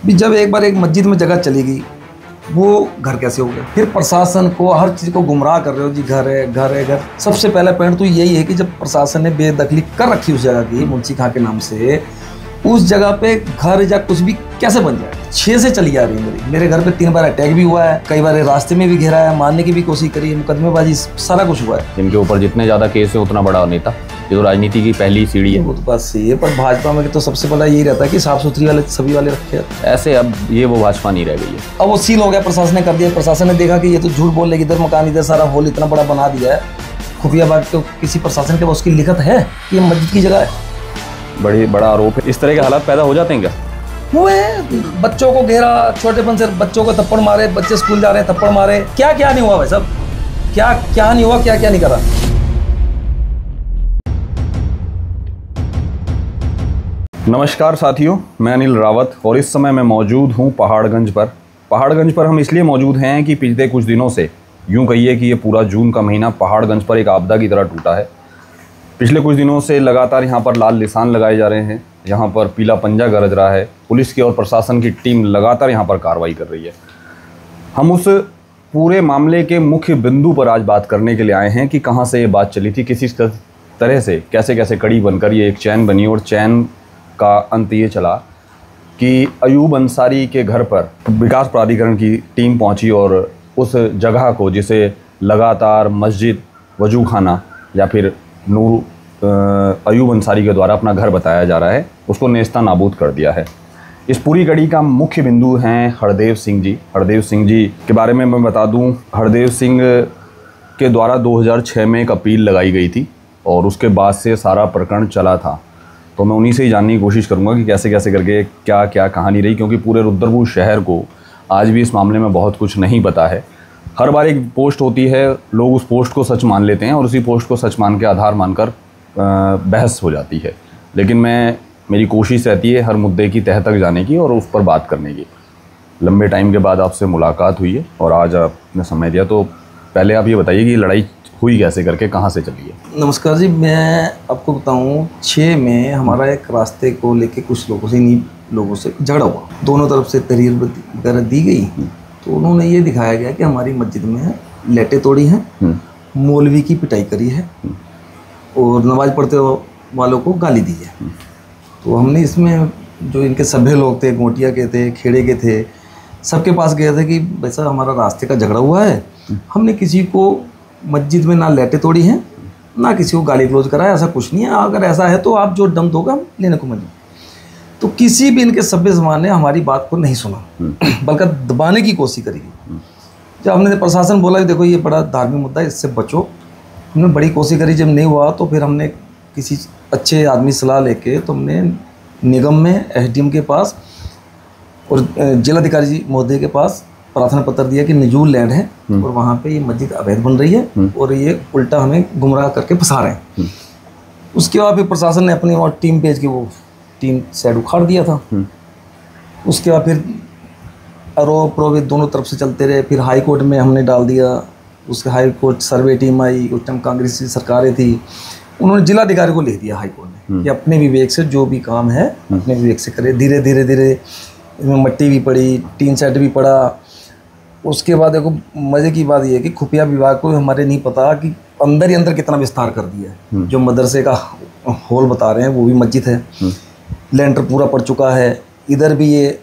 भी जब एक बार एक मस्जिद में जगह चली गई, वो घर कैसे हो गया? फिर प्रशासन को हर चीज़ को गुमराह कर रहे हो जी, घर है घर है घर। सबसे पहला पॉइंट तो यही है कि जब प्रशासन ने बेदखली कर रखी उस जगह की मुंशी खां के नाम से, उस जगह पे घर या कुछ भी कैसे बन जाए? 6 से चली आ रही है। मेरे घर पे 3 बार अटैक भी हुआ है, कई बार रास्ते में भी घेरा है, मारने की भी कोशिश करी है, मुकदमेबाजी सारा कुछ हुआ है। इनके ऊपर जितने ज्यादा केस है उतना बड़ा नेता। ये तो राजनीति की पहली सीढ़ी है। वो तो बात सही है, पर भाजपा में तो सबसे बड़ा यही रहता है कि साफ सुथरी वाले सभी वाले रखे। ऐसे अब ये वो भाजपा नहीं रह गई है। अब वो सील हो गया, प्रशासन ने कर दिया। प्रशासन ने देखा कि ये तो झूठ बोल रही, इधर मकान इधर सारा होल इतना बड़ा बना दिया है। खुफिया बात तो किसी प्रशासन के उसकी लिखत है कि ये मस्जिद की जगह है। बड़ा आरोप है। इस तरह के हालात पैदा हो जाते हैं क्या? हुए, बच्चों को घेरा, छोटेपन से बच्चों को थप्पड़ मारे, बच्चे स्कूल जा रहे हैं थप्पड़ मारे। क्या क्या नहीं हुआ भाई साहब, क्या क्या नहीं हुआ, क्या क्या नहीं करा। नमस्कार साथियों, मैं अनिल रावत और इस समय मैं मौजूद हूं पहाड़गंज पर। पहाड़गंज पर हम इसलिए मौजूद हैं कि पिछले कुछ दिनों से, यूं कहिए कि ये पूरा जून का महीना पहाड़गंज पर एक आपदा की तरह टूटा है। पिछले कुछ दिनों से लगातार यहाँ पर लाल निशान लगाए जा रहे हैं, यहाँ पर पीला पंजा गरज रहा है। पुलिस की और प्रशासन की टीम लगातार यहाँ पर कार्रवाई कर रही है। हम उस पूरे मामले के मुख्य बिंदु पर आज बात करने के लिए आए हैं कि कहाँ से ये बात चली थी, किसी तरह से कैसे कैसे कड़ी बनकर ये एक चैन बनी और चैन का अंत ये चला कि अयूब अंसारी के घर पर विकास प्राधिकरण की टीम पहुंची और उस जगह को, जिसे लगातार मस्जिद, वजू खाना या फिर अयूब अंसारी के द्वारा अपना घर बताया जा रहा है, उसको नेस्ता नाबूद कर दिया है। इस पूरी कड़ी का मुख्य बिंदु हैं हरदेव सिंह जी। हरदेव सिंह जी के बारे में मैं बता दूं, हरदेव सिंह के द्वारा 2006 में एक अपील लगाई गई थी और उसके बाद से सारा प्रकरण चला था। तो मैं उन्हीं से ही जानने की कोशिश करूंगा कि कैसे कैसे करके क्या क्या कहानी रही, क्योंकि पूरे रुद्रपुर शहर को आज भी इस मामले में बहुत कुछ नहीं पता है। हर बार एक पोस्ट होती है, लोग उस पोस्ट को सच मान लेते हैं और उसी पोस्ट को सच मान के आधार मानकर बहस हो जाती है। लेकिन मेरी कोशिश रहती है हर मुद्दे की तह तक जाने की और उस पर बात करने की। लंबे टाइम के बाद आपसे मुलाकात हुई है और आज आपने समय दिया, तो पहले आप ये बताइए कि लड़ाई हुई कैसे करके, कहाँ से चली है? नमस्कार जी, मैं आपको बताऊं, 6 में हमारा एक रास्ते को लेके कुछ लोगों से झगड़ा हुआ। दोनों तरफ से तहरीर वगैरह दी गई, तो उन्होंने ये दिखाया गया कि हमारी मस्जिद में लेटें तोड़ी हैं, मौलवी की पिटाई करी है और नमाज पढ़ते वालों को गाली दी है। तो हमने इसमें जो इनके सभ्य लोग थे, गोटिया के थे, खेड़े के थे, सबके पास गए थे कि वैसा हमारा रास्ते का झगड़ा हुआ है, हमने किसी को मस्जिद में ना लेटें तोड़ी हैं, ना किसी को गाली गलौज करा है, ऐसा कुछ नहीं है। अगर ऐसा है तो आप जो दम दोगे हम लेने को मजबूर। तो किसी भी इनके सभ्य समाज ने हमारी बात को नहीं सुना, बल्कि दबाने की कोशिश करी। जब हमने प्रशासन बोला कि देखो ये बड़ा धार्मिक मुद्दा है, इससे बचो, हमने बड़ी कोशिश करी। जब नहीं हुआ तो फिर हमने किसी अच्छे आदमी सलाह लेके तो हमने निगम में एसडीएम के पास और जिलाधिकारी जी महोदय के पास प्रार्थना पत्र दिया कि निजूल लैंड है और वहाँ पे ये मस्जिद अवैध बन रही है और ये उल्टा हमें गुमराह करके फंसा रहे हैं। उसके बाद फिर प्रशासन ने अपनी वहाँ टीम भेज के वो टीम साइड उखाड़ दिया था। उसके बाद फिर आरोप प्ररोप दोनों तरफ से चलते रहे। फिर हाई कोर्ट में हमने डाल दिया, उसके हाई कोर्ट सर्वे टीम आई, उस टाइम कांग्रेस की सरकारें थी, उन्होंने जिलाधिकारी को लिख दिया हाई कोर्ट ने कि अपने विवेक से जो भी काम है अपने विवेक से करे। धीरे धीरे धीरे इसमें मट्टी भी पड़ी, टीन सेट भी पड़ा। उसके बाद देखो मज़े की बात यह है कि खुफिया विभाग को हमारे नहीं पता कि अंदर ही अंदर कितना विस्तार कर दिया है। जो मदरसे का हॉल बता रहे हैं वो भी मस्जिद है, लेंटर पूरा पड़ चुका है। इधर भी ये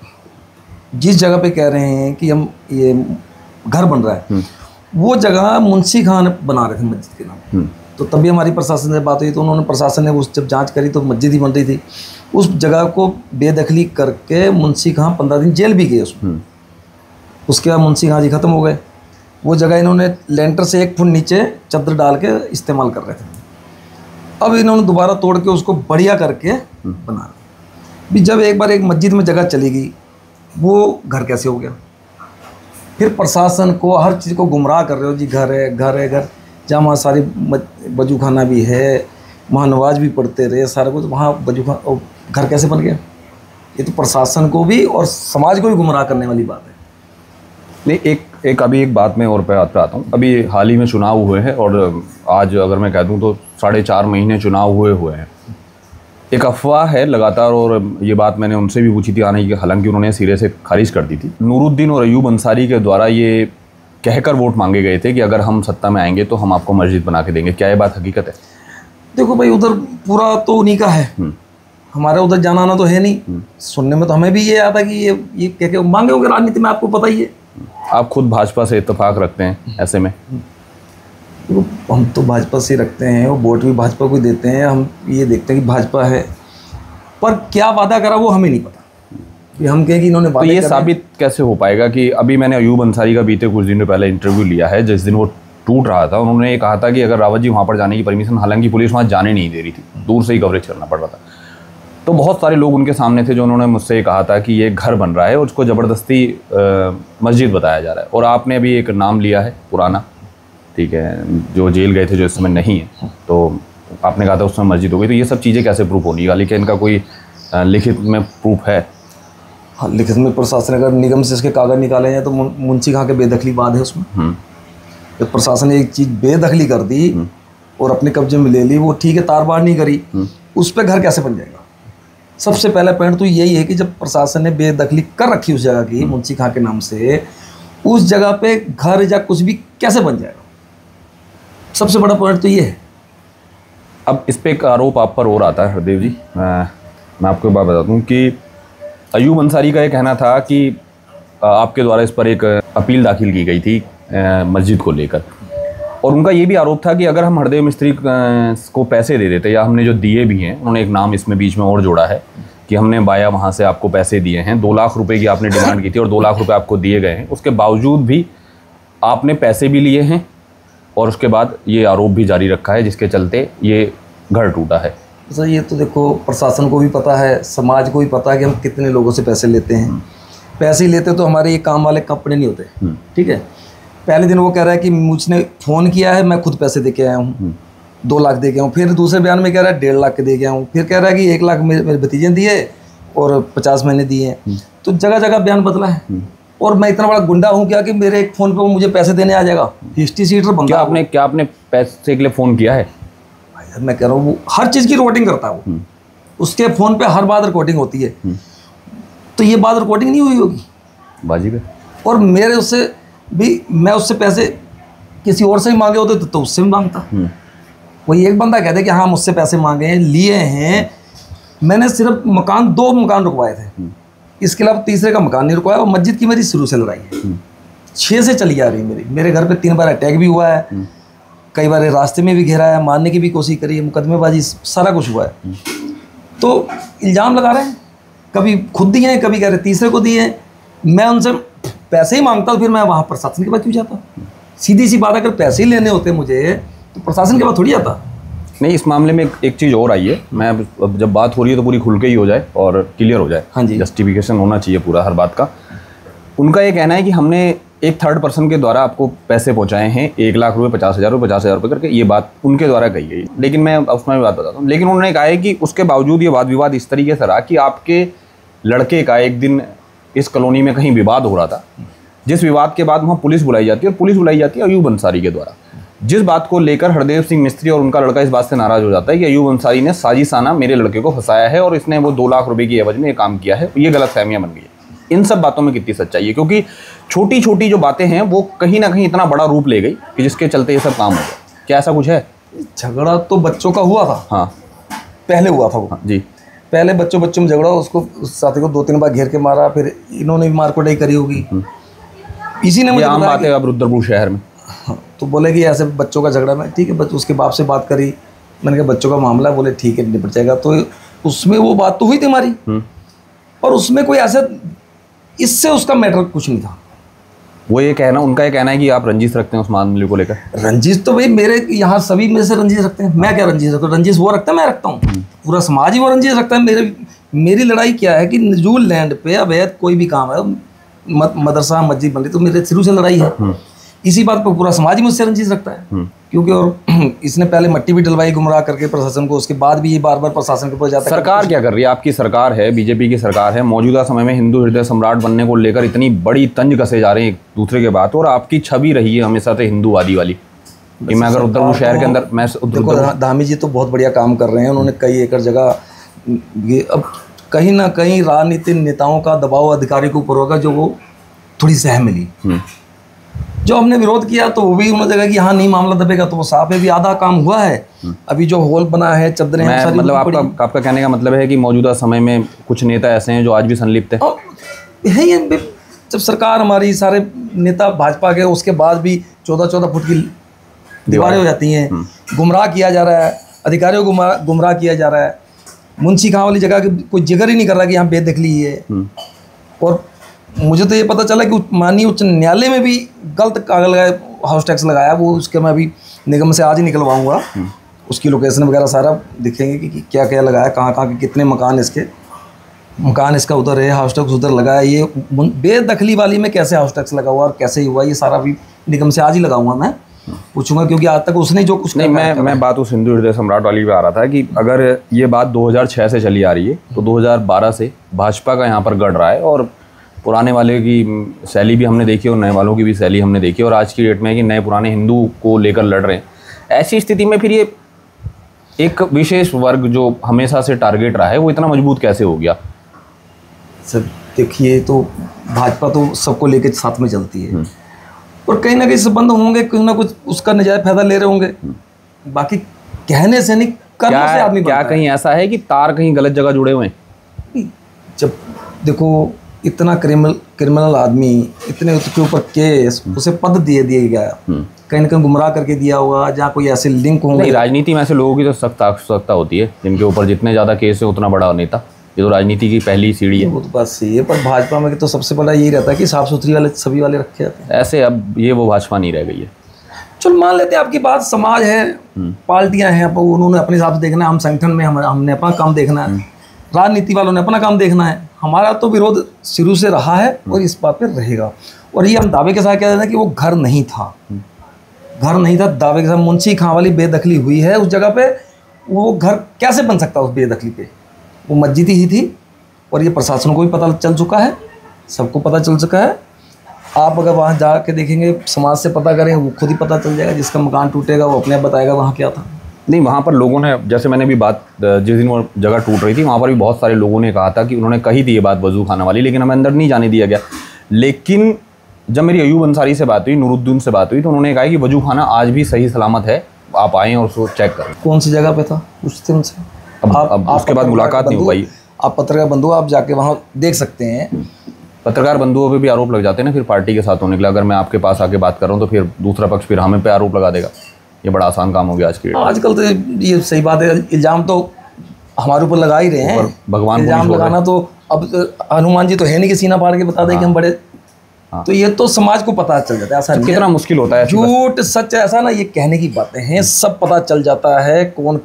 जिस जगह पे कह रहे हैं कि हम ये घर बन रहा है, वो जगह मुंशी खान बना रहे थे मस्जिद के नाम। तो तभी हमारी प्रशासन से बात हुई, तो उन्होंने प्रशासन ने उस जब जांच करी तो मस्जिद ही बन रही थी। उस जगह को बेदखली करके मुंशी खां 15 दिन जेल भी गए उसमें। उसके बाद मुंशी खां जी ख़त्म हो गए। वो जगह इन्होंने लेंटर से 1 फुट नीचे चादर डाल के इस्तेमाल कर रहे थे। अब इन्होंने दोबारा तोड़ के उसको बढ़िया करके बना दिया। भी जब एक बार एक मस्जिद में जगह चली गई, वो घर कैसे हो गया? फिर प्रशासन को हर चीज़ को गुमराह कर रहे हो जी, घर है घर है घर। जहाँ वहाँ सारी वजू खाना भी है, वहाँ नमाज भी पढ़ते रहे, सारा कुछ वहाँ वजू खाना, घर कैसे बन गया? ये तो प्रशासन को भी और समाज को भी गुमराह करने वाली बात है। नहीं, अभी एक बात मैं और पे आता हूँ। अभी हाल ही में चुनाव हुए हैं और आज अगर मैं कह दूँ तो 4.5 महीने चुनाव हुए हैं। एक अफवाह है लगातार, और ये बात मैंने उनसे भी पूछी थी आने की, हालांकि उन्होंने सिरे से खारिज कर दी थी। नूरुद्दीन और अयूब अंसारी के द्वारा ये कहकर वोट मांगे गए थे कि अगर हम सत्ता में आएंगे तो हम आपको मस्जिद बना के देंगे। क्या ये बात हकीकत है? देखो भाई, उधर पूरा तो उन्हीं का है, हमारे उधर जाना आना तो है नहीं। सुनने में तो हमें भी ये आता कि ये कह के मांगे होंगे, राजनीति में आपको पता ही है। आप खुद भाजपा से इत्तेफाक रखते हैं, ऐसे में हम तो भाजपा से रखते हैं, वो वोट भी भाजपा को ही देते हैं। हम ये देखते हैं कि भाजपा है, पर क्या वादा करा वो हमें नहीं पता। हम कहें कि इन्होंने तो ये साबित कैसे हो पाएगा कि अभी मैंने अयूब अंसारी का बीते कुछ दिनों पहले इंटरव्यू लिया है, जिस दिन वो टूट रहा था, उन्होंने ये कहा था कि अगर रावत जी वहाँ पर जाने की परमिशन, हालांकि पुलिस वहाँ जाने नहीं दे रही थी, दूर से ही कवरेज करना पड़ रहा था। तो बहुत सारे लोग उनके सामने थे जो उन्होंने मुझसे ये कहा था कि ये घर बन रहा है और उसको ज़बरदस्ती मस्जिद बताया जा रहा है। और आपने अभी एक नाम लिया है पुराना, ठीक है, जो जेल गए थे, जो इस समय नहीं है, तो आपने कहा था उसमें मस्जिद हो गई। तो ये सब चीज़ें कैसे प्रूफ होनी है? लेकिन इनका कोई लिखित में प्रूफ है? हाँ, लिखित में प्रशासन अगर निगम से इसके कागज निकाले हैं तो मुंशी खां के बेदखली बाद है उसमें। जब प्रशासन ने एक चीज़ बेदखली कर दी और अपने कब्जे में ले ली, वो ठीक है, तार बार नहीं करी, उस पर घर कैसे बन जाएगा? सबसे पहला पॉइंट तो यही है कि जब प्रशासन ने बेदखली कर रखी उस जगह की मुंशी खां के नाम से, उस जगह पे घर या कुछ भी कैसे बन जाएगा? सबसे बड़ा पॉइंट तो ये है। अब इस पर एक आरोप आप पर और आता है हरदेव जी, मैं आपको एक बात बता दूं कि अयूब अंसारी का ये कहना था कि आपके द्वारा इस पर एक अपील दाखिल की गई थी मस्जिद को लेकर, और उनका ये भी आरोप था कि अगर हम हरदेव मिस्त्री को पैसे दे देते, या हमने जो दिए भी हैं, उन्होंने एक नाम इसमें बीच में और जोड़ा है कि हमने बाया वहाँ से आपको पैसे दिए हैं, 2 लाख रुपए की आपने डिमांड की थी और 2 लाख रुपए आपको दिए गए हैं, उसके बावजूद भी आपने पैसे भी लिए हैं और उसके बाद ये आरोप भी जारी रखा है, जिसके चलते ये घर टूटा है। सर ये तो देखो, प्रशासन को भी पता है, समाज को भी पता है कि हम कितने लोगों से पैसे लेते हैं। पैसे ही लेते तो हमारे ये काम वाले कपड़े नहीं होते, ठीक है। पहले दिन वो कह रहा है कि मुझने फ़ोन किया है, मैं खुद पैसे दे के आया हूँ, 2 लाख दे के आया हूँ। फिर दूसरे बयान में कह रहा है 1.5 लाख के दे के आया हूँ। फिर कह रहा है कि 1 लाख मेरे भतीजे दिए और 50 मैंने दिए हैं। तो जगह जगह बयान बदला है। और मैं इतना बड़ा गुंडा हूँ क्या कि मेरे एक फ़ोन पे वो मुझे पैसे देने आ जाएगा? हिस्ट्री सीटर बंदा। क्या आपने पैसे के लिए फ़ोन किया है? मैं कह रहा हूँ, वो हर चीज़ की रिकॉर्डिंग करता है वो, उसके फ़ोन पे हर बात रिकॉर्डिंग होती है। तो ये बात रिकॉर्डिंग नहीं हुई होगी बाजी पे? और मेरे उससे भी, मैं उससे पैसे किसी और से ही मांगे होते तो उससे भी मांगता। वही एक बंदा कहते कि हाँ मुझसे पैसे मांगे हैं, लिए हैं। मैंने सिर्फ 2 मकान रुकवाए थे, इसके अलावा तीसरे का मकान नहीं रुकवाया। और मस्जिद की मेरी शुरू से लड़ाई है, 6 से चली आ रही है मेरे घर पे 3 बार अटैक भी हुआ है, कई बार रास्ते में भी घेरा है, मारने की भी कोशिश करी है, मुकदमेबाजी, सारा कुछ हुआ है। तो इल्ज़ाम लगा रहे हैं, कभी खुद दिए हैं, कभी कह रहे तीसरे को दिए हैं। मैं उनसे पैसे ही मांगता, फिर मैं वहाँ प्रशासन के पास क्यों जाता? सीधी सी बात, अगर पैसे ही लेने होते मुझे तो प्रशासन के पास थोड़ी आता। नहीं, इस मामले में एक चीज़ और आई है। मैं अब जब बात हो रही है तो पूरी खुल के ही हो जाए और क्लियर हो जाए। हाँ जी, जस्टिफिकेशन होना चाहिए पूरा हर बात का। उनका ये कहना है कि हमने एक थर्ड पर्सन के द्वारा आपको पैसे पहुंचाए हैं, 1 लाख रुपए, 50,000 रुपये, 50,000 रुपये करके, ये बात उनके द्वारा कही गई। लेकिन मैं उसमें भी बात बताता हूँ। लेकिन उन्होंने कहा है कि उसके बावजूद ये वाद विवाद इस तरीके से रहा कि आपके लड़के का एक दिन इस कॉलोनी में कहीं विवाद हो रहा था, जिस विवाद के बाद वहाँ पुलिस बुलाई जाती है, और पुलिस बुलाई जाती है अयूब अंसारी के द्वारा, जिस बात को लेकर हरदेव सिंह मिस्त्री और उनका लड़का इस बात से नाराज़ हो जाता है कि अयूब अंसारी ने साजिशाना मेरे लड़के को फंसाया है और इसने वो 2 लाख रुपए की एवज में ये काम किया है। ये गलतफहमियां बन गई है। इन सब बातों में कितनी सच्चाई है? क्योंकि छोटी छोटी जो बातें हैं वो कहीं ना कहीं इतना बड़ा रूप ले गई कि जिसके चलते ये सब काम हो गया। क्या ऐसा कुछ है? झगड़ा तो बच्चों का हुआ था, हाँ पहले हुआ था वो। हाँ, जी, पहले बच्चों में झगड़ा, उसको साथी को 2-3 बार घेर के मारा, फिर इन्होंने भी मार कुटाई करी होगी। इसी ने मुझे आम बात है अब रुद्रपुर शहर में। हाँ, तो बोले कि ऐसे बच्चों का झगड़ा में, ठीक है, बच्चों उसके बाप से बात करी, मैंने कहा बच्चों का मामला, बोले ठीक है निपट जाएगा। तो उसमें वो बात तो हुई थी हमारी, और उसमें कोई ऐसा, इससे उसका मैटर कुछ नहीं था। वो ये कहना, उनका ये कहना है कि आप रंजिश रखते हैं उस मामले को लेकर। रंजिश तो भाई मेरे यहाँ सभी में से रंजिश रखते हैं। मैं क्या रंजिश रखता हूँ? रंजिश वो रखता है, मैं रखता हूँ। पूरा समाज ही वो रंजिश रखता है। मेरी लड़ाई क्या है कि नजूल लैंड पे अवैध कोई भी काम है, मदरसा मस्जिद बन रही, तो मेरे शुरू से लड़ाई है। इसी बात पर पूरा समाज ही मुझसे रंजिश रखता है, क्योंकि और इसने पहले मट्टी भी डलवाई गुमराह करके प्रशासन को, उसके बाद भी ये बार बार प्रशासन के पास जाता है। सरकार क्या कर रही है? आपकी सरकार है, बीजेपी की सरकार है, मौजूदा समय में हिंदू हृदय सम्राट बनने को लेकर इतनी बड़ी तंज कसे जा रहे हैं एक दूसरे के बात, और आपकी छवि रही है हमेशा से हिंदूवादी वाली कि मैं अगर रुद्रपुर शहर के अंदर, मैं धामी जी तो बहुत बढ़िया काम कर रहे हैं। उन्होंने कई एकड़ जगह ये अब कहीं ना कहीं राजनीतिक नेताओं का दबाव अधिकारी के ऊपर होगा, जो वो थोड़ी सह मिली। जो हमने विरोध किया तो वो भी उन्होंने देखा कि हाँ नहीं मामला दबेगा, तो वो साफ है भी आधा काम हुआ है। अभी जो हॉल बना है, चद्दरें सारी, मतलब आपका कहने का मतलब है कि मौजूदा समय में कुछ नेता ऐसे हैं जो आज भी संलिप्त हैं। है। जब सरकार हमारी, सारे नेता भाजपा के, उसके बाद भी 14-14 फुट की दीवारें हो जाती हैं, गुमराह किया जा रहा है, अधिकारियों को गुमराह किया जा रहा है। मुंशी खां वाली जगह की कोई जिक्र ही नहीं कर रहा कि यहाँ बेदखली है। और मुझे तो ये पता चला कि माननीय उच्च न्यायालय में भी गलत कागज लगाए, हाउस टैक्स लगाया। वो उसके मैं अभी निगम से आज ही निकलवाऊंगा, उसकी लोकेशन वगैरह सारा दिखेंगे कि क्या क्या लगाया, कहाँ कहाँ के कितने मकान इसका उधर है, हाउस टैक्स उधर लगाया। ये बेदखली वाली में कैसे हाउस टैक्स लगा हुआ और कैसे हुआ, ये सारा भी निगम से आज ही लगाऊंगा, मैं पूछूंगा, क्योंकि आज तक उसने जो कुछ नहीं, मैं बात उस हिंदू हृदय सम्राट वाली पे आ रहा था कि अगर ये बात 2006 से चली आ रही है तो 2012 से भाजपा का यहाँ पर गढ़ रहा है, और पुराने वाले की शैली भी हमने देखी और नए वालों की भी शैली हमने देखी, और आज की डेट में है कि नए पुराने हिंदू को लेकर लड़ रहे हैं। ऐसी स्थिति में फिर ये एक विशेष वर्ग जो हमेशा से टारगेट रहा है वो इतना मजबूत कैसे हो गया? सर देखिए, तो भाजपा तो सबको लेके साथ में चलती है, और कहीं ना कहीं संबंध होंगे, कहीं ना कुछ उसका नजायज फायदा ले रहे होंगे। बाकी कहने से नहीं, करने से आदमी क्या कहीं ऐसा है कि तार कहीं गलत जगह जुड़े हुए हैं? जब देखो इतना क्रिमिनल आदमी, इतने उसके ऊपर केस, उसे पद दिए गया, कहीं ना कहीं गुमराह करके दिया हुआ, जहाँ कोई ऐसे लिंक होंगे। राजनीति में ऐसे लोगों की तो सख्त आवश्यकता होती है, जिनके ऊपर जितने ज़्यादा केस है उतना बड़ा नेता। ये तो राजनीति की पहली सीढ़ी है। वो तो बात सही है, पर भाजपा में तो सबसे बड़ा यही रहता है कि साफ सुथरी वाले सभी वाले रखे जाते हैं। ऐसे अब ये वो भाजपा नहीं रह गई है। चल मान लेते हैं आपकी बात, समाज है, पार्टियां हैं, उन्होंने अपने हिसाब से देखना है, हम संगठन में हमने अपना काम देखना है, राजनीति वालों ने अपना काम देखना है। हमारा तो विरोध शुरू से रहा है और इस बात पे रहेगा। और ये हम दावे के साथ कह देते हैं कि वो घर नहीं था, दावे के साथ मुंशी खां वाली बेदखली हुई है उस जगह पे। वो घर कैसे बन सकता उस बेदखली पे? वो मस्जिद ही थी, और ये प्रशासन को भी पता चल चुका है, सबको पता चल चुका है। आप अगर वहाँ जाके देखेंगे, समाज से पता करें, वो खुद ही पता चल जाएगा। जिसका मकान टूटेगा वो अपने आप बताएगा वहाँ क्या था। नहीं, वहाँ पर लोगों ने, जैसे मैंने भी बात, जिस दिन वो जगह टूट रही थी वहाँ पर भी बहुत सारे लोगों ने कहा था कि उन्होंने कही थी ये बात वजू खाना वाली, लेकिन हमें अंदर नहीं जाने दिया गया। लेकिन जब मेरी अयूब अंसारी से बात हुई, नूरुद्दीन से बात हुई, तो उन्होंने कहा कि वजू खाना आज भी सही सलामत है, आप आएँ और उसको चेक करें। कौन सी जगह पे था पूछते उनसे। अब उसके बाद मुलाकात नहीं हो पाई। आप पत्रकार बंधु, आप जाके वहाँ देख सकते हैं। पत्रकार बंधुओं पे भी आरोप लग जाते हैं ना फिर पार्टी के साथ होने के लिए। अगर मैं आपके पास आके बात कर रहा हूँ तो फिर दूसरा पक्ष फिर हमें पे आरोप लगा देगा। ये बड़ा आसान काम हो गया आज की डेट में। आजकल तो ये सही बात है, इल्ज़ाम तो हमारे ऊपर लगा ही रहे हैं। भगवान इल्ज़ाम लगाना तो, अब हनुमान जी तो है नहीं कि सीना फाड़ के बता दें कि हम बड़े। तो ये तो समाज को पता चल जाता है। ऐसा कितना मुश्किल होता है, झूठ सच ऐसा ना, ये कहने की बातें हैं, सब पता चल जाता है। कौन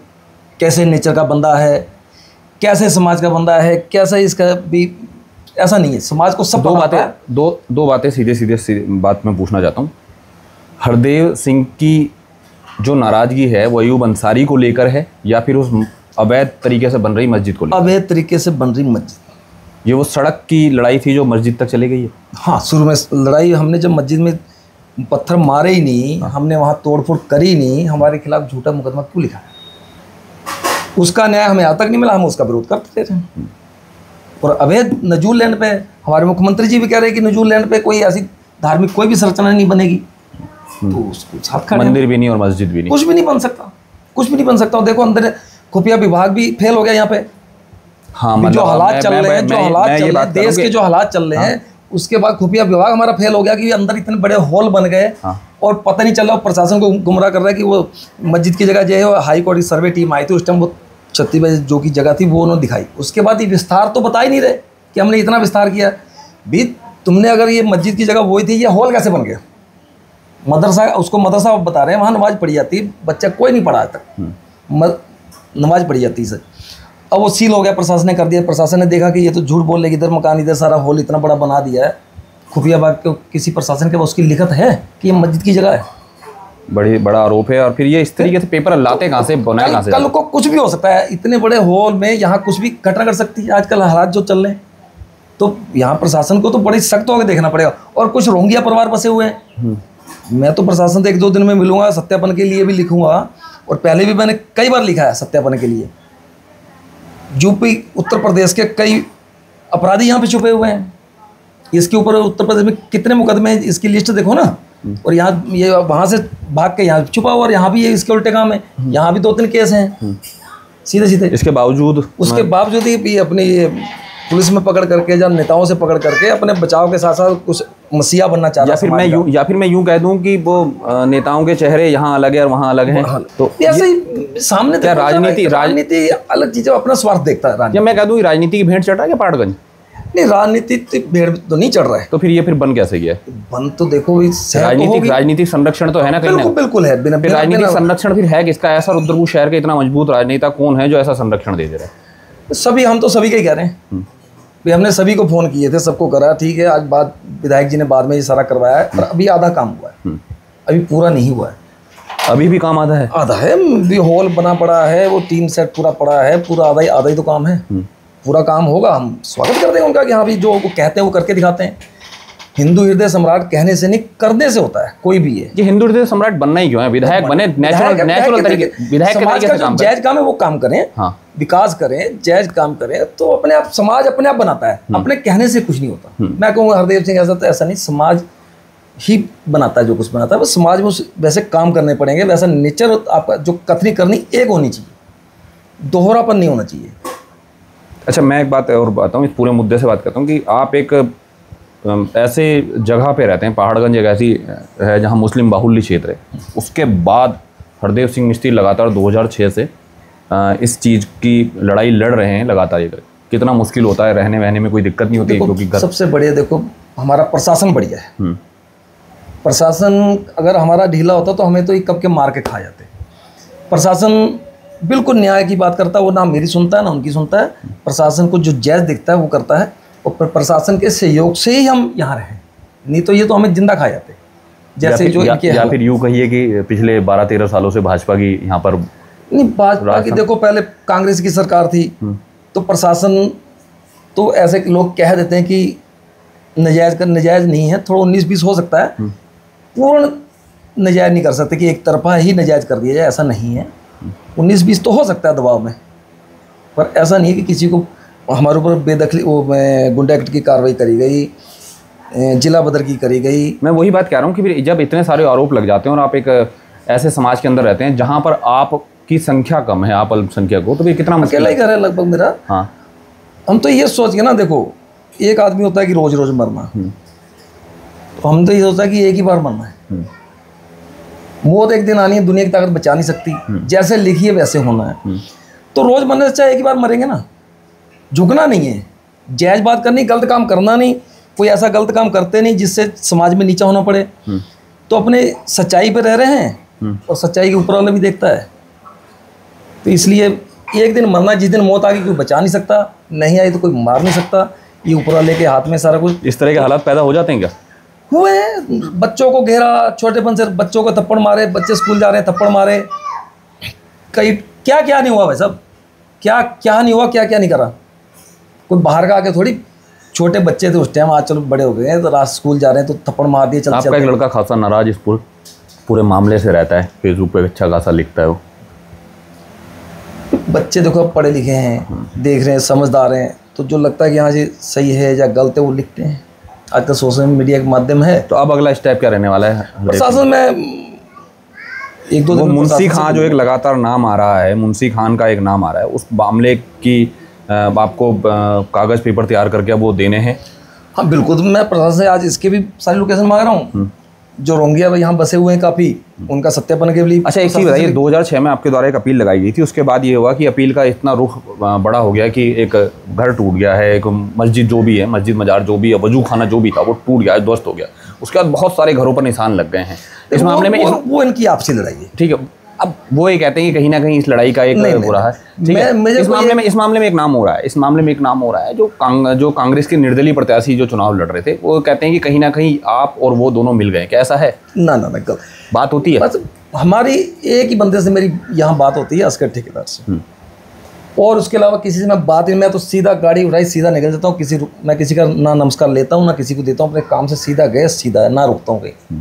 कैसे नेचर का बंदा है, कैसे समाज का बंदा है, कैसे इसका भी, ऐसा नहीं है, समाज को सब। दो बातें सीधे बात मैं पूछना चाहता हूँ। हरदेव सिंह की जो नाराजगी है वो अयूब अंसारी को लेकर है या फिर उस अवैध तरीके से बन रही मस्जिद को लेकर? अवैध तरीके से बन रही मस्जिद। ये वो सड़क की लड़ाई थी जो मस्जिद तक चली गई है। हाँ, शुरू में लड़ाई, हमने जब मस्जिद में पत्थर मारे ही नहीं, हमने वहाँ तोड़फोड़ करी नहीं, हमारे खिलाफ झूठा मुकदमा क्यों लिखा है? उसका न्याय हमें आज तक नहीं मिला, हम उसका विरोध करते थे। और अवैध नजूल लैंड पे हमारे मुख्यमंत्री जी भी कह रहे हैं कि नजूल लैंड पे कोई ऐसी धार्मिक कोई भी संरचना नहीं बनेगी, तो उसको साथ खड़े, मंदिर भी नहीं और मस्जिद भी नहीं, कुछ भी नहीं बन सकता, कुछ भी नहीं बन सकता। देखो अंदर खुफिया विभाग भी फेल हो गया यहाँ पे। हाँ, जो हालात चल रहे हैं, देश के जो हालात चल रहे हैं, उसके बाद खुफिया विभाग हमारा फेल हो गया कि अंदर इतने बड़े हॉल बन गए और पता नहीं चल रहा, प्रशासन को गुमराह कर रहा है कि वो मस्जिद की जगह जो है हाई कोर्ट की सर्वे टीम आई थी उस टाइम, वो 36 जो की जगह थी वो उन्होंने दिखाई। उसके बाद ये विस्तार तो बता ही नहीं रहे कि हमने इतना विस्तार किया भी। तुमने अगर ये मस्जिद की जगह वही थी, ये हॉल कैसे बन गया? मदरसा, उसको मदरसा बता रहे हैं, वहाँ नमाज पढ़ी जाती है, बच्चा कोई नहीं पढ़ा तक, नमाज पढ़ी जाती है सर। अब वो सील हो गया, प्रशासन ने कर दिया। प्रशासन ने देखा कि ये तो झूठ बोल रहे, इधर मकान, इधर सारा हॉल इतना बड़ा बना दिया है। खुफिया बाग को किसी प्रशासन के उसकी लिखत है कि ये मस्जिद की जगह है? बड़ा आरोप है। और फिर ये इस तरीके से पेपर लाते कहाँ से, बनाए कहाँ से? कल को कुछ भी हो सकता है, इतने बड़े हॉल में यहाँ कुछ भी घटना कर सकती है। आजकल हालात जो चल रहे हैं, तो यहाँ प्रशासन को तो बड़ी सख्त होकर देखना पड़ेगा। और कुछ रोहिंग्या परिवार बसे हुए हैं, मैं तो प्रशासन से 1-2 दिन में मिलूंगा, सत्यापन के लिए भी लिखूंगा, और पहले भी मैंने कई बार लिखा है सत्यापन के लिए। यूपी उत्तर प्रदेश के कई अपराधी यहाँ पे छुपे हुए हैं। इसके ऊपर उत्तर प्रदेश में कितने मुकदमे हैं, इसकी लिस्ट देखो ना। और यहाँ ये वहाँ से भाग के यहाँ छुपा हुआ, और यहाँ भी ये इसके उल्टे काम है। यहाँ भी 2-3 केस हैं सीधे सीधे। इसके बावजूद ही अपनी ये पुलिस में पकड़ करके या नेताओं से पकड़ करके अपने बचाव के साथ साथ कुछ मसीहा बनना चाहता है। या फिर मैं यूं कह दूं कि वो नेताओं के चेहरे यहाँ अलग है और वहाँ अलग हैं। तो ऐसे ही सामने क्या राजनीति अलग चीज़ है, अपना स्वार्थ देखता है। या मैं कह दूं राजनीति की भेंट चढ़ रहा है क्या पहाड़गंज? नहीं, राजनीति भेड़ तो नहीं चढ़ रहा है। तो फिर ये बन कैसे गया? बन तो देखो राजनीतिक संरक्षण तो है ना कहीं ना? बिल्कुल है। फिर राजनीतिक संरक्षण फिर है किसका? ऐसा रुद्रपुर शहर के इतना मजबूत राजनेता कौन है जो ऐसा संरक्षण दे रहा है? सभी, हम तो सभी के ही कह रहे हैं। हमने सभी को फोन किए थे, सबको करा, ठीक है। आज बात विधायक जी ने बाद में ये सारा करवाया है, पर अभी आधा काम हुआ है, अभी पूरा नहीं हुआ है। अभी भी काम आधा है? आधा है, भी हॉल बना पड़ा है, वो 3 सेट पूरा पड़ा है, पूरा आधा ही तो काम है। पूरा काम होगा, हम स्वागत करते हैं उनका कि हाँ भी जो वो कहते हैं वो करके दिखाते हैं। हिंदू हृदय सम्राट कहने से नहीं, करने से होता है कोई भी है। ये हिंदू हृदय सम्राट बनना ही क्यों है? विधायक बने नेचुरल तरीके, विधायक के तरीके से काम जायज काम है, वो काम करें। हाँ, विकास करें, जायज काम करें, तो अपने आप समाज अपने आप बनाता है। अपने कहने से कुछ नहीं होता। मैं कहूँगा हरदेव सिंह ऐसा तो ऐसा नहीं, समाज ही बनाता है जो कुछ बनाता है। बस समाज में वैसे काम करने पड़ेंगे, वैसा नेचर आपका जो कथनी करनी एक होनी चाहिए, दोहरापन नहीं होना चाहिए। अच्छा, मैं एक बात और बताऊँ, इस पूरे मुद्दे से बात करता हूँ कि आप एक ऐसे जगह पे रहते हैं, पहाड़गंज एक ऐसी है जहाँ मुस्लिम बाहुल्य क्षेत्र है। उसके बाद हरदेव सिंह मिस्त्री लगातार 2006 से इस चीज़ की लड़ाई लड़ रहे हैं लगातार। ये कितना मुश्किल होता है, रहने वहने में कोई दिक्कत नहीं होती क्योंकि सबसे बढ़िया देखो हमारा प्रशासन बढ़िया है। प्रशासन अगर हमारा ढीला होता तो हमें तो ये कब के मार के खा जाते। प्रशासन बिल्कुल न्याय की बात करता है, वो ना मेरी सुनता है ना उनकी सुनता है। प्रशासन को जो जायज़ दिखता है वो करता है, और प्रशासन के सहयोग से ही हम यहाँ रहे, नहीं तो ये तो हमें जिंदा खा जाते। जैसे या फिर यूँ कहिए कि पिछले 12-13 सालों से भाजपा की यहाँ पर नहीं, भाजपा की देखो पहले कांग्रेस की सरकार थी, तो प्रशासन तो ऐसे लोग कह देते हैं कि नजायज़ नहीं है, थोड़ा 19-20 हो सकता है, पूर्ण नजायज़ नहीं कर सकते कि एक तरफा ही नजायज़ कर दिया जाए, ऐसा नहीं है। 19-20 तो हो सकता है दबाव में, पर ऐसा नहीं है कि किसी को हमारे ऊपर बेदखली वो गुंडा एक्ट की कार्रवाई करी गई, जिला बदर की करी गई। मैं वही बात कह रहा हूँ कि फिर जब इतने सारे आरोप लग जाते हैं और आप एक ऐसे समाज के अंदर रहते हैं जहाँ पर आपकी संख्या कम है, आप अल्पसंख्यक हो, तो फिर कितना अकेला ही घर है लगभग मेरा। हाँ, हम तो ये सोच के ना, देखो एक आदमी होता है कि रोज रोज मरना, तो हम तो ये सोचता है कि एक ही बार मरना है। मौत एक दिन आनी है, दुनिया की ताकत बचा नहीं सकती, जैसे लिखी है वैसे होना है। तो रोज मरने से अच्छा एक ही बार मरेंगे ना। झुकना नहीं है, जायज बात करनी, गलत काम करना नहीं, कोई ऐसा गलत काम करते नहीं जिससे समाज में नीचा होना पड़े। तो अपने सच्चाई पे रह रहे हैं और सच्चाई के ऊपर वाला भी देखता है। तो इसलिए एक दिन मरना, जिस दिन मौत आ गई कोई बचा नहीं सकता, नहीं आई तो कोई मार नहीं सकता, ये ऊपर वाले के हाथ में सारा कुछ। इस तरह के हालात पैदा हो जाते हैं क्या? हुए, बच्चों को घेरा, छोटेपन से बच्चों को थप्पड़ मारे, बच्चे स्कूल जा रहे हैं थप्पड़ मारे, कई क्या क्या नहीं हुआ भाई साहब, क्या क्या नहीं हुआ, क्या क्या नहीं करा। कोई बाहर का आके थोड़ी, छोटे बच्चे थे उस टाइम, आज चलो बड़े हो गए हैं तो रात स्कूल जा रहे हैं तो थप्पड़ मार दिए। चल आपका एक लड़का खासा नाराज इस पूरे मामले से रहता है, फेसबुक पे अच्छा खासा लिखता है वो। बच्चे देखो अब पढ़े लिखे हैं, देख रहे हैं, समझदार हैं, तो जो लगता है कि हाँ जी सही है या गलत है वो लिखते हैं। आजकल सोशल मीडिया के माध्यम है। तो अब अगला स्टेप क्या रहने वाला है? प्रशासन में 1-2 दिन मुंशी खान जो एक लगातार नाम आ रहा है, मुंशी खान का एक नाम आ रहा है, उस मामले की आपको कागज़ पेपर तैयार करके अब वो देने हैं। हाँ बिल्कुल, मैं प्रशासन से आज इसके भी सारी लोकेशन मांग रहा हूँ। जो रोंगिया यहाँ बसे हुए हैं काफ़ी, उनका सत्यापन के लिए। अच्छा, एक चीज़ बताइए, 2006 में आपके द्वारा एक अपील लगाई गई थी, उसके बाद ये हुआ कि अपील का इतना रुख बड़ा हो गया कि एक घर टूट गया है, एक मस्जिद जो भी है, मस्जिद मजार जो भी है, वजू खाना जो भी था वो टूट गया, ध्वस्त हो गया। उसके बाद बहुत सारे घरों पर निशान लग गए हैं। इस मामले में वो इनकी आपसी लड़ाई है, ठीक है। अब वो ये कहते हैं कि कहीं ना कहीं इस लड़ाई का एक हो रहा है, ठीक है। इस मामले में एक नाम हो रहा है, इस मामले में एक नाम हो रहा है जो कांग्रेस के निर्दलीय प्रत्याशी जो चुनाव लड़ रहे थे, वो कहते हैं कि कहीं ना कहीं आप और वो दोनों मिल गए। क्या ऐसा है? ना बात होती है। बस हमारी एक ही बंदे से मेरी यहाँ बात होती है, असगर ठेकेदार से, और उसके अलावा किसी से मैं बात नहीं। मैं तो सीधा गाड़ी उठाई सीधा निकल जाता हूँ। मैं किसी का ना नमस्कार लेता हूँ ना किसी को देता हूँ, अपने काम से सीधा गए सीधा, ना रुकता हूँ कहीं,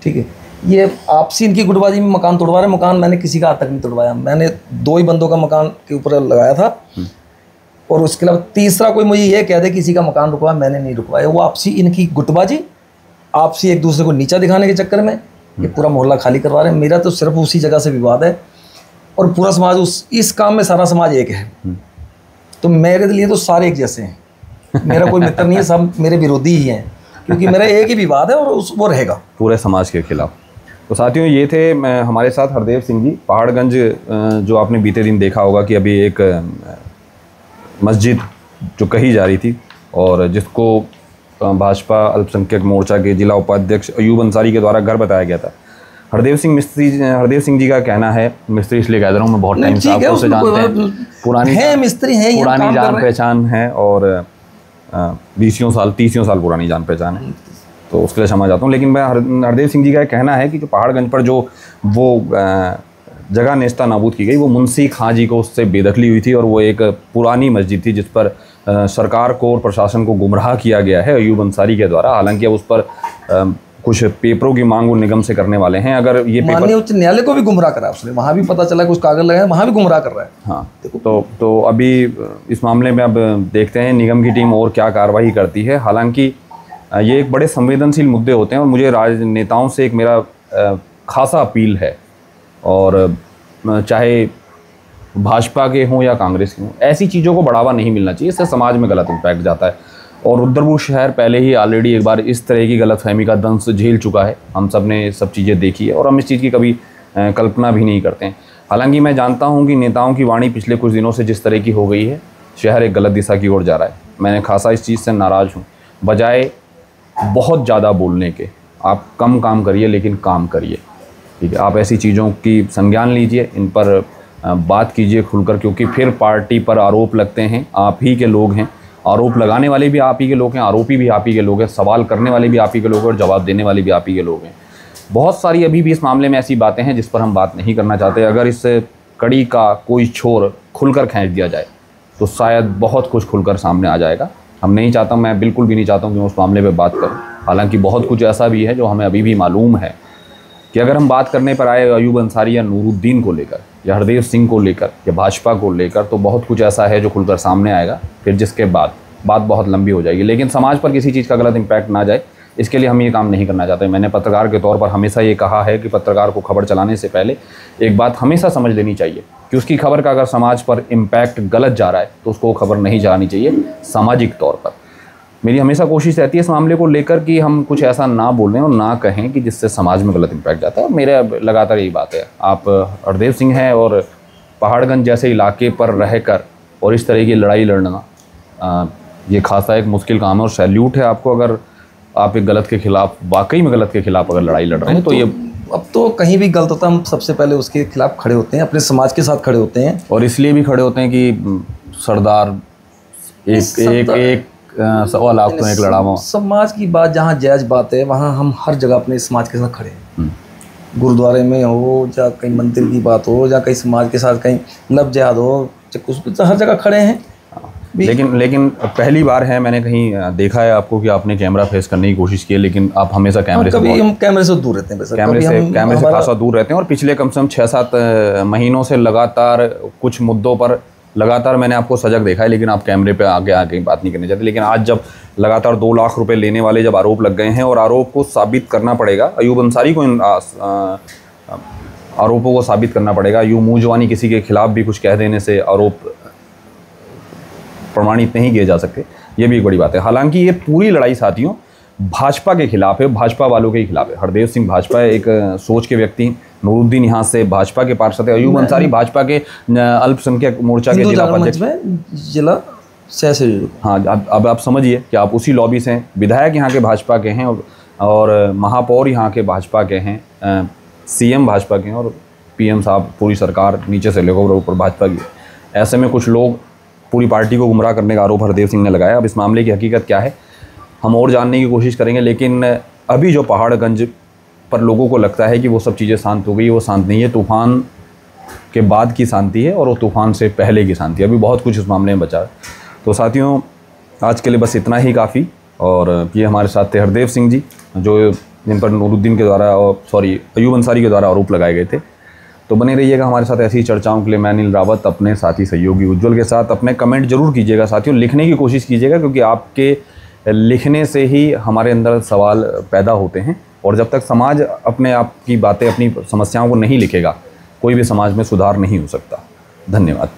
ठीक है। ये आपसी इनकी गुटबाजी में मकान तोड़वा रहे। मकान मैंने किसी का आज तक नहीं तोड़वाया। मैंने 2 ही बंदों का मकान के ऊपर लगाया था, और उसके अलावा तीसरा कोई मुझे ये कह दे किसी का मकान रुकवा, मैंने नहीं रुकवाया। वो आपसी इनकी गुटबाजी, आपसी एक दूसरे को नीचा दिखाने के चक्कर में ये पूरा मोहल्ला खाली करवा रहे हैं। मेरा तो सिर्फ उसी जगह से विवाद है और पूरा समाज इस काम में सारा समाज एक है। तो मेरे लिए तो सारे एक जैसे हैं, मेरा कोई मित्र नहीं है, सब मेरे विरोधी ही हैं, क्योंकि मेरा एक ही विवाद है और वो रहेगा पूरे समाज के खिलाफ। तो साथियों, ये थे हमारे साथ हरदेव सिंह जी पहाड़गंज। जो आपने बीते दिन देखा होगा कि अभी एक मस्जिद जो कही जा रही थी और जिसको भाजपा अल्पसंख्यक मोर्चा के जिला उपाध्यक्ष अयूब अंसारी के द्वारा घर बताया गया था। हरदेव सिंह जी का कहना है, मिस्त्री इसलिए कह रहा हूँ, मैं बहुत टाइम से आपको से जानते हैं, पुरानी मिस्त्री हैं, पुरानी जान पहचान है और 20 साल 30 साल पुरानी जान पहचान है, तो उसके लिए क्षमा चाहता हूँ। लेकिन मैं हरदेव सिंह जी का कहना है कि जो पहाड़गंज पर जो वो जगह नेस्ता नाबूद की गई, वो मुंशी खां जी को उससे बेदखली हुई थी और वो एक पुरानी मस्जिद थी जिस पर सरकार को और प्रशासन को गुमराह किया गया है अयूब अंसारी के द्वारा। हालांकि अब उस पर कुछ पेपरों की मांग वो निगम से करने वाले हैं। अगर ये माननीय उच्च न्यायालय को भी गुमराह करा उसने, वहाँ भी पता चला कुछ कागज लगे हैं, वहाँ भी गुमराह कर रहा है। हाँ, तो अभी इस मामले में अब देखते हैं निगम की टीम और क्या कार्रवाई करती है। हालांकि ये एक बड़े संवेदनशील मुद्दे होते हैं और मुझे राजनेताओं से एक मेरा खासा अपील है, और चाहे भाजपा के हों या कांग्रेस के हों, ऐसी चीज़ों को बढ़ावा नहीं मिलना चाहिए, इससे समाज में गलत इम्पैक्ट जाता है। और रुद्रपुर शहर पहले ही ऑलरेडी एक बार इस तरह की गलतफहमी का दंश झेल चुका है। हम सब ने सब चीज़ें देखी है और हम इस चीज़ की कभी कल्पना भी नहीं करते हैं। हालांकि मैं जानता हूं कि नेताओं की वाणी पिछले कुछ दिनों से जिस तरह की हो गई है, शहर एक गलत दिशा की ओर जा रहा है। मैंने खासा इस चीज़ से नाराज़ हूँ। बजाय बहुत ज़्यादा बोलने के आप कम काम करिए, लेकिन काम करिए, ठीक है। आप ऐसी चीज़ों की संज्ञान लीजिए, इन पर बात कीजिए खुलकर, क्योंकि फिर पार्टी पर आरोप लगते हैं, आप ही के लोग हैं, आरोप लगाने वाले भी आप ही के लोग हैं, आरोपी भी आप ही के लोग हैं, सवाल करने वाले भी आप ही के लोग हैं और जवाब देने वाले भी आप ही के लोग हैं। बहुत सारी अभी भी इस मामले में ऐसी बातें हैं जिस पर हम बात नहीं करना चाहते। अगर इस कड़ी का कोई छोर खुलकर खींच दिया जाए तो शायद बहुत कुछ खुलकर सामने आ जाएगा। हम नहीं चाहता, मैं बिल्कुल भी नहीं चाहता हूँ कि मैं उस मामले पर बात करूँ। हालांकि बहुत कुछ ऐसा भी है जो हमें अभी भी मालूम है कि अगर हम बात करने पर आए अयूब अंसारी या नूरुद्दीन को लेकर या हरदेव सिंह को लेकर या भाजपा को लेकर, तो बहुत कुछ ऐसा है जो खुलकर सामने आएगा, फिर जिसके बाद बात बहुत लंबी हो जाएगी। लेकिन समाज पर किसी चीज़ का गलत इम्पैक्ट ना जाए, इसके लिए हम ये काम नहीं करना चाहते। मैंने पत्रकार के तौर पर हमेशा ये कहा है कि पत्रकार को खबर चलाने से पहले एक बात हमेशा समझ लेनी चाहिए कि उसकी खबर का अगर समाज पर इम्पैक्ट गलत जा रहा है तो उसको खबर नहीं चलानी चाहिए सामाजिक तौर पर। मेरी हमेशा कोशिश रहती है इस मामले को लेकर कि हम कुछ ऐसा ना बोलें और ना कहें कि जिससे समाज में गलत इम्पैक्ट जाता है। मेरे लगातार यही बात है। आप हरदेव सिंह हैं और पहाड़गंज जैसे इलाके पर रहकर और इस तरह की लड़ाई लड़ना ये खासा एक मुश्किल काम है और सैल्यूट है आपको अगर आप एक गलत के खिलाफ, वाकई में गलत के खिलाफ अगर लड़ाई लड़ रहे हैं। तो ये अब तो कहीं भी गलत होता है हम सबसे पहले उसके खिलाफ खड़े होते हैं, अपने समाज के साथ खड़े होते हैं, और इसलिए भी खड़े होते हैं कि सरदार एक सवा लाख तो एक लड़ावा। समाज की बात जहाँ जायज़ बात है वहाँ हम हर जगह अपने समाज के साथ खड़े हैं। गुरुद्वारे में हो या कहीं मंदिर की बात हो या कहीं समाज के साथ कहीं लब जिहाद हो, कुछ तो हर जगह खड़े हैं। लेकिन पहली बार है मैंने कहीं देखा है आपको कि आपने कैमरा फेस करने की कोशिश की है, लेकिन आप हमेशा कैमरे से हम कैमरे से दूर रहते हैं। कैमरे से खासा दूर रहते हैं। और पिछले कम से कम 6-7 महीनों से लगातार कुछ मुद्दों पर लगातार मैंने आपको सजग देखा है, लेकिन आप कैमरे पे आगे बात नहीं करने चाहते। लेकिन आज जब लगातार 2 लाख रुपए लेने वाले जब आरोप लग गए हैं और आरोप को साबित करना पड़ेगा, अयूब अंसारी को इन आरोपों को साबित करना पड़ेगा। यूं मुँह जुबानी किसी के खिलाफ भी कुछ कह देने से आरोप प्रमाणित नहीं किए जा सकते, ये भी एक बड़ी बात है। हालांकि ये पूरी लड़ाई साथियों भाजपा के खिलाफ है, भाजपा वालों के खिलाफ है। हरदेव सिंह भाजपा एक सोच के व्यक्ति, नूरुद्दीन यहाँ से भाजपा के पार्षद है, अयूब अंसारी भाजपा के अल्पसंख्यक मोर्चा के जिला उपाध्यक्ष। हाँ, अब आप समझिए कि आप उसी लॉबी से हैं। विधायक यहाँ के भाजपा के हैं और महापौर यहाँ के भाजपा के हैं, सीएम भाजपा के हैं और पीएम साहब, पूरी सरकार नीचे से लेकर ऊपर भाजपा की। ऐसे में कुछ लोग पूरी पार्टी को गुमराह करने का आरोप हरदेव सिंह ने लगाया। अब इस मामले की हकीकत क्या है हम और जानने की कोशिश करेंगे, लेकिन अभी जो पहाड़गंज पर लोगों को लगता है कि वो सब चीज़ें शांत हो गई, वो शांत नहीं है। तूफ़ान के बाद की शांति है और वो तूफ़ान से पहले की शांति है। अभी बहुत कुछ इस मामले में बचा है। तो साथियों, आज के लिए बस इतना ही काफ़ी। और ये हमारे साथ थे हरदेव सिंह जी, जो जिन पर नूरुद्दीन के द्वारा अयूब अंसारी के द्वारा आरोप लगाए गए थे। तो बने रहिएगा हमारे साथ ऐसी चर्चाओं के लिए। मैं अनिल रावत अपने साथी सहयोगी उज्जवल के साथ। अपने कमेंट जरूर कीजिएगा साथियों, लिखने की कोशिश कीजिएगा, क्योंकि आपके लिखने से ही हमारे अंदर सवाल पैदा होते हैं। और जब तक समाज अपने आप की बातें, अपनी समस्याओं को नहीं लिखेगा, कोई भी समाज में सुधार नहीं हो सकता। धन्यवाद।